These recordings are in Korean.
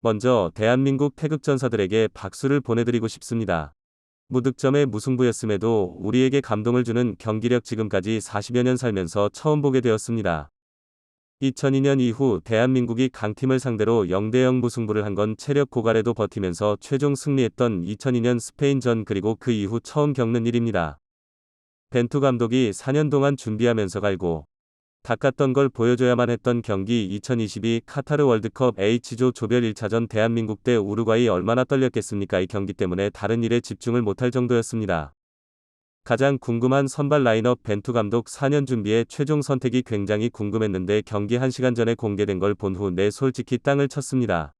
먼저 대한민국 태극전사들에게 박수를 보내드리고 싶습니다. 무득점의 무승부였음에도 우리에게 감동을 주는 경기력 지금까지 40여 년 살면서 처음 보게 되었습니다. 2002년 이후 대한민국이 강팀을 상대로 0대0 무승부를 한 건 체력 고갈에도 버티면서 최종 승리했던 2002년 스페인전 그리고 그 이후 처음 겪는 일입니다. 벤투 감독이 4년 동안 준비하면서 갈고 닦았던 걸 보여줘야만 했던 경기 2022 카타르 월드컵 H조 조별 1차전 대한민국 대 우루과이 얼마나 떨렸겠습니까? 이 경기 때문에 다른 일에 집중을 못할 정도였습니다. 가장 궁금한 선발 라인업 벤투 감독 4년 준비의 최종 선택이 굉장히 궁금했는데 경기 1시간 전에 공개된 걸 본 후 내 솔직히 땅을 쳤습니다.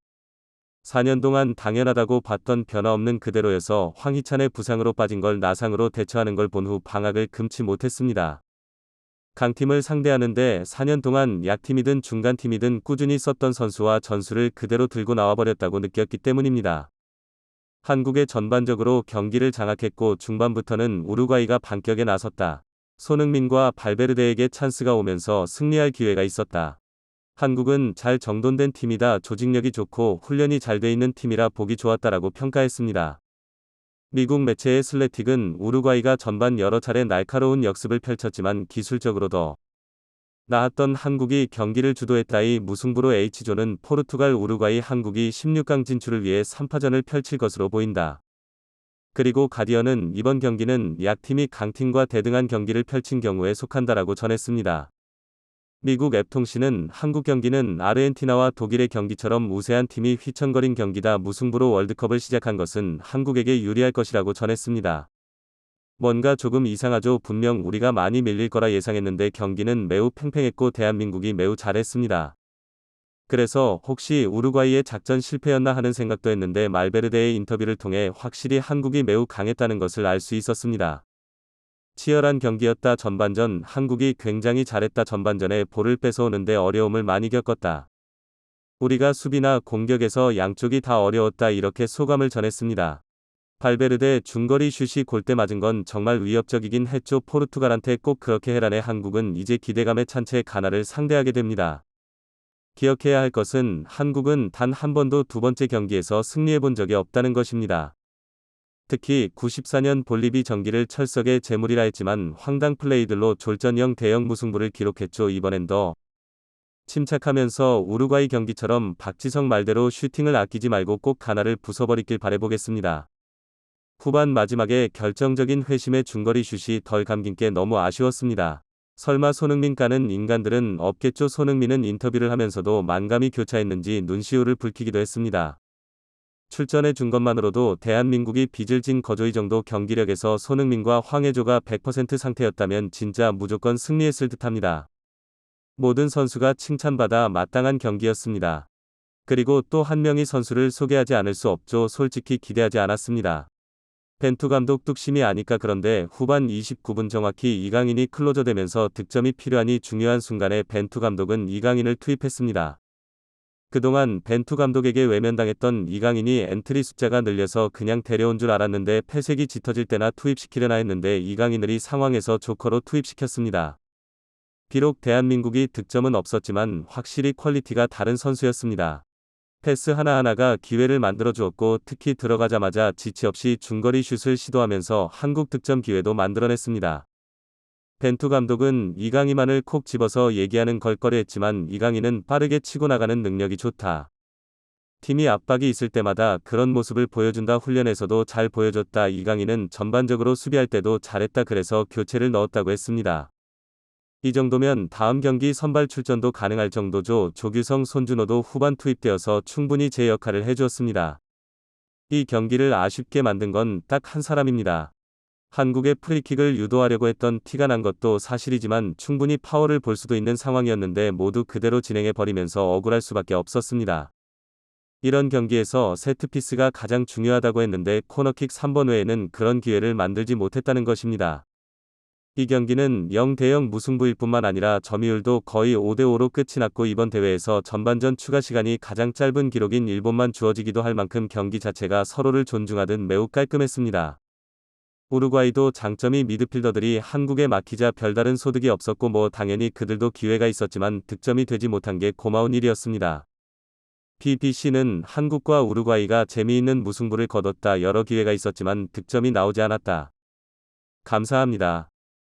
4년 동안 당연하다고 봤던 변화 없는 그대로여서 황희찬의 부상으로 빠진 걸 나상으로 대처하는 걸 본 후 방학을 금치 못했습니다. 강팀을 상대하는데 4년 동안 약팀이든 중간팀이든 꾸준히 썼던 선수와 전술을 그대로 들고 나와버렸다고 느꼈기 때문입니다. 한국의 전반적으로 경기를 장악했고 중반부터는 우루과이가 반격에 나섰다. 손흥민과 발베르데에게 찬스가 오면서 승리할 기회가 있었다. 한국은 잘 정돈된 팀이다. 조직력이 좋고 훈련이 잘 돼 있는 팀이라 보기 좋았다라고 평가했습니다. 미국 매체의 슬래틱은 우루과이가 전반 여러 차례 날카로운 역습을 펼쳤지만 기술적으로 더 나았던 한국이 경기를 주도했다. 이 무승부로 H조는 포르투갈 우루과이 한국이 16강 진출을 위해 3파전을 펼칠 것으로 보인다. 그리고 가디언은 이번 경기는 약팀이 강팀과 대등한 경기를 펼친 경우에 속한다라고 전했습니다. 미국 앱통신은 한국 경기는 아르헨티나와 독일의 경기처럼 우세한 팀이 휘청거린 경기다. 무승부로 월드컵을 시작한 것은 한국에게 유리할 것이라고 전했습니다. 뭔가 조금 이상하죠. 분명 우리가 많이 밀릴 거라 예상했는데 경기는 매우 팽팽했고 대한민국이 매우 잘했습니다. 그래서 혹시 우루과이의 작전 실패였나 하는 생각도 했는데 말베르데의 인터뷰를 통해 확실히 한국이 매우 강했다는 것을 알 수 있었습니다. 치열한 경기였다. 전반전 한국이 굉장히 잘했다. 전반전에 볼을 뺏어오는데 어려움을 많이 겪었다. 우리가 수비나 공격에서 양쪽이 다 어려웠다. 이렇게 소감을 전했습니다. 발베르데 중거리 슛이 골대 맞은 건 정말 위협적이긴 했죠. 포르투갈한테 꼭 그렇게 해라네. 한국은 이제 기대감에 찬 채 가나를 상대하게 됩니다. 기억해야 할 것은 한국은 단 한 번도 두 번째 경기에서 승리해본 적이 없다는 것입니다. 특히 94년 볼리비 전기를 철석의 재물이라 했지만 황당 플레이들로 졸전 0대0 무승부를 기록했죠. 이번엔 더 침착하면서 우루과이 경기처럼 박지성 말대로 슈팅을 아끼지 말고 꼭 가나를 부숴버리길 바라보겠습니다. 후반 마지막에 결정적인 회심의 중거리 슛이 덜 감긴 게 너무 아쉬웠습니다. 설마 손흥민 까는 인간들은 없겠죠. 손흥민은 인터뷰를 하면서도 만감이 교차했는지 눈시울을 붉히기도 했습니다. 출전해 준 것만으로도 대한민국이 빚을 진 거죠. 이 정도 경기력에서 손흥민과 황의조가 100% 상태였다면 진짜 무조건 승리했을 듯합니다. 모든 선수가 칭찬받아 마땅한 경기였습니다. 그리고 또 한 명의 선수를 소개하지 않을 수 없죠. 솔직히 기대하지 않았습니다. 벤투 감독 뚝심이 아니까. 그런데 후반 29분 정확히 이강인이 클로저 되면서 득점이 필요하니 중요한 순간에 벤투 감독은 이강인을 투입했습니다. 그동안 벤투 감독에게 외면당했던 이강인이 엔트리 숫자가 늘려서 그냥 데려온 줄 알았는데 패색이 짙어질 때나 투입시키려나 했는데 이강인을 이 상황에서 조커로 투입시켰습니다. 비록 대한민국이 득점은 없었지만 확실히 퀄리티가 다른 선수였습니다. 패스 하나하나가 기회를 만들어 주었고 특히 들어가자마자 지체 없이 중거리 슛을 시도하면서 한국 득점 기회도 만들어냈습니다. 벤투 감독은 이강인만을 콕 집어서 얘기하는 걸거리했지만 이강인은 빠르게 치고 나가는 능력이 좋다. 팀이 압박이 있을 때마다 그런 모습을 보여준다. 훈련에서도 잘 보여줬다. 이강인은 전반적으로 수비할 때도 잘했다. 그래서 교체를 넣었다고 했습니다. 이 정도면 다음 경기 선발 출전도 가능할 정도죠. 조규성, 손준호도 후반 투입되어서 충분히 제 역할을 해주었습니다. 이 경기를 아쉽게 만든 건 딱 한 사람입니다. 한국의 프리킥을 유도하려고 했던 티가 난 것도 사실이지만 충분히 파워를 볼 수도 있는 상황이었는데 모두 그대로 진행해버리면서 억울할 수밖에 없었습니다. 이런 경기에서 세트피스가 가장 중요하다고 했는데 코너킥 3번 외에는 그런 기회를 만들지 못했다는 것입니다. 이 경기는 0대0 무승부일 뿐만 아니라 점유율도 거의 5대5로 끝이 났고 이번 대회에서 전반전 추가 시간이 가장 짧은 기록인 1분만 주어지기도 할 만큼 경기 자체가 서로를 존중하듯 매우 깔끔했습니다. 우루과이도 장점이 미드필더들이 한국에 막히자 별다른 소득이 없었고 당연히 그들도 기회가 있었지만 득점이 되지 못한 게 고마운 일이었습니다. BBC는 한국과 우루과이가 재미있는 무승부를 거뒀다. 여러 기회가 있었지만 득점이 나오지 않았다. 감사합니다.